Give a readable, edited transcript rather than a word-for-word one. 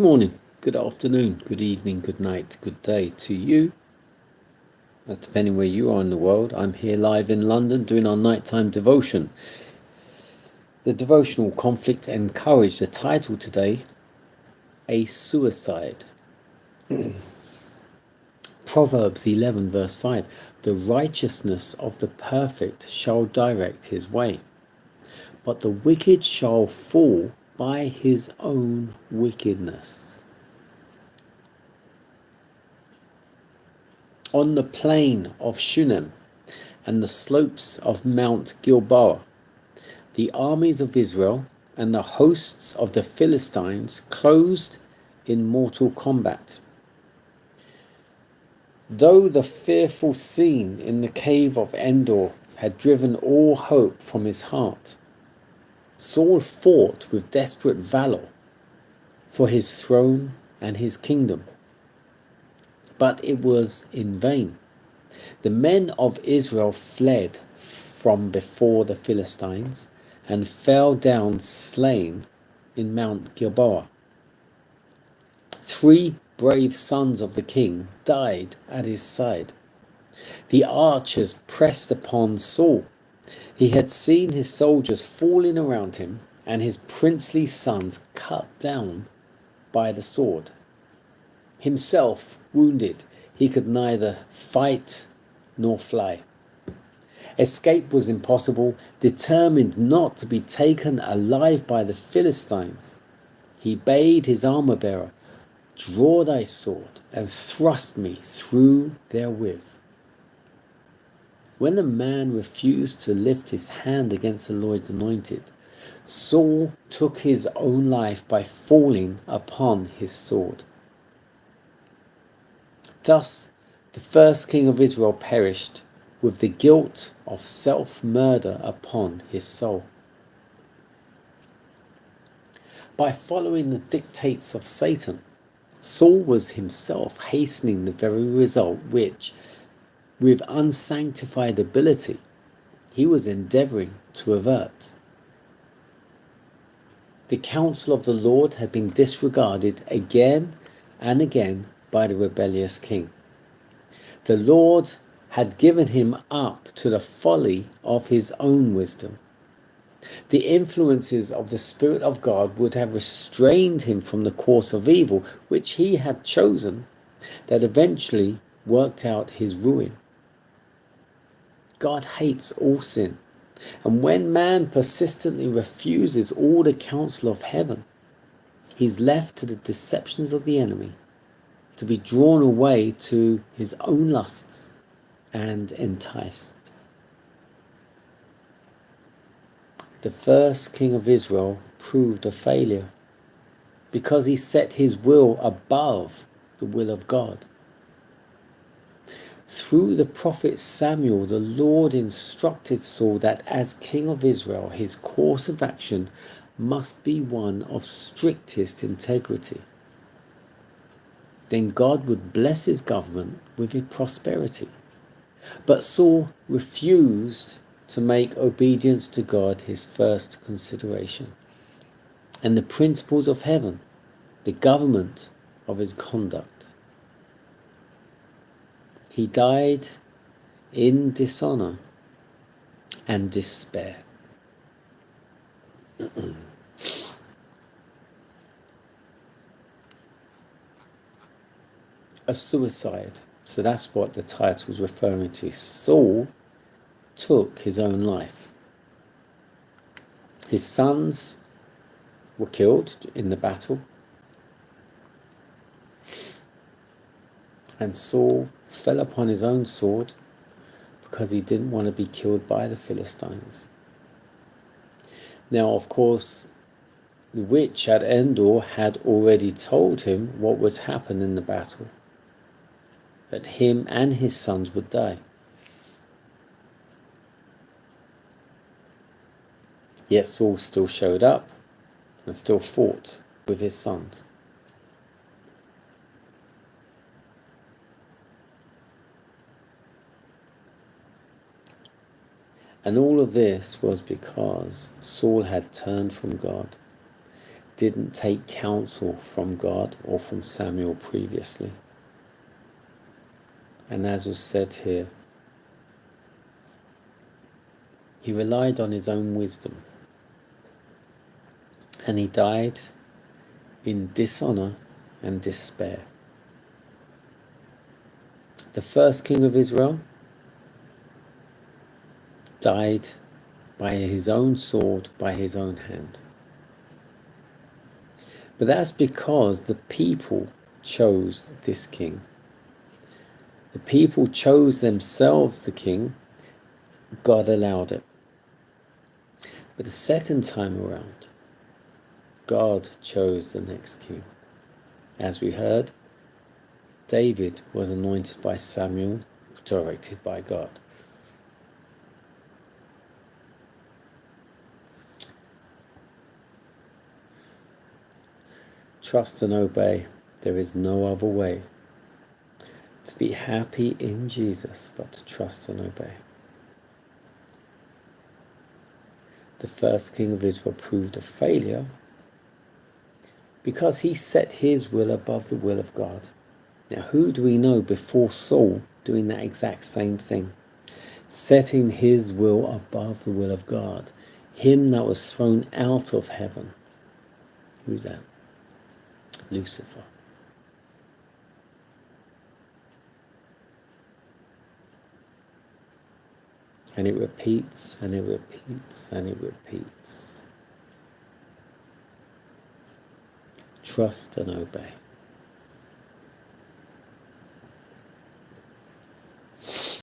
Good morning, good afternoon, good evening, good night, good day to you. That's depending where you are in the world. I'm here live in London doing our nighttime devotion. The devotional Conflict and Courage. The title today, A Suicide. Proverbs 11 verse 5. The righteousness of the perfect shall direct his way, but the wicked shall fall by his own wickedness. On the plain of Shunem and the slopes of Mount Gilboa, the armies of Israel and the hosts of the Philistines closed in mortal combat. Though the fearful scene in the cave of Endor had driven all hope from his heart, Saul fought with desperate valor for his throne and his kingdom. But it was in vain. The men of Israel fled from before the Philistines and fell down slain in Mount Gilboa. 3 brave sons of the king died at his side. The archers pressed upon Saul. He had seen his soldiers falling around him and his princely sons cut down by the sword. Himself wounded, he could neither fight nor fly. Escape was impossible. Determined not to be taken alive by the Philistines, he bade his armor-bearer, "Draw thy sword and thrust me through therewith." When the man refused to lift his hand against the Lord's anointed, Saul took his own life by falling upon his sword. Thus, the first king of Israel perished with the guilt of self-murder upon his soul. By following the dictates of Satan, Saul was himself hastening the very result which, with unsanctified ability, he was endeavoring to avert. The counsel of the Lord had been disregarded again and again by the rebellious king. The Lord had given him up to the folly of his own wisdom. The influences of the Spirit of God would have restrained him from the course of evil which he had chosen, that eventually worked out his ruin. God hates all sin, and when man persistently refuses all the counsel of heaven, he's left to the deceptions of the enemy, to be drawn away to his own lusts and enticed. The first king of Israel proved a failure because he set his will above the will of God. Through the prophet Samuel, the Lord instructed Saul that as king of Israel, his course of action must be one of strictest integrity. Then God would bless his government with prosperity. But Saul refused to make obedience to God his first consideration, and the principles of heaven the government of his conduct. He died in dishonor and despair. A suicide. So that's what the title is referring to. Saul took his own life. His sons were killed in the battle, and Saul fell upon his own sword because he didn't want to be killed by the Philistines. Now, of course, the witch at Endor had already told him what would happen in the battle, that him and his sons would die. Yet Saul still showed up and still fought with his sons. And all of this was because Saul had turned from God, didn't take counsel from God or from Samuel previously. And as was said here, he relied on his own wisdom. And he died in dishonor and despair. The first king of Israel died by his own sword, by his own hand. But that's because the people chose this king. The people chose themselves the king. God allowed it. But the second time around, God chose the next king. As we heard, David was anointed by Samuel, directed by God. Trust and obey. There is no other way to be happy in Jesus but to trust and obey. The first king of Israel proved a failure because he set his will above the will of God. Now, who do we know before Saul doing that exact same thing? Setting his will above the will of God. Him that was thrown out of heaven. Who's that? Lucifer. And it repeats, and it repeats, and it repeats. Trust and obey.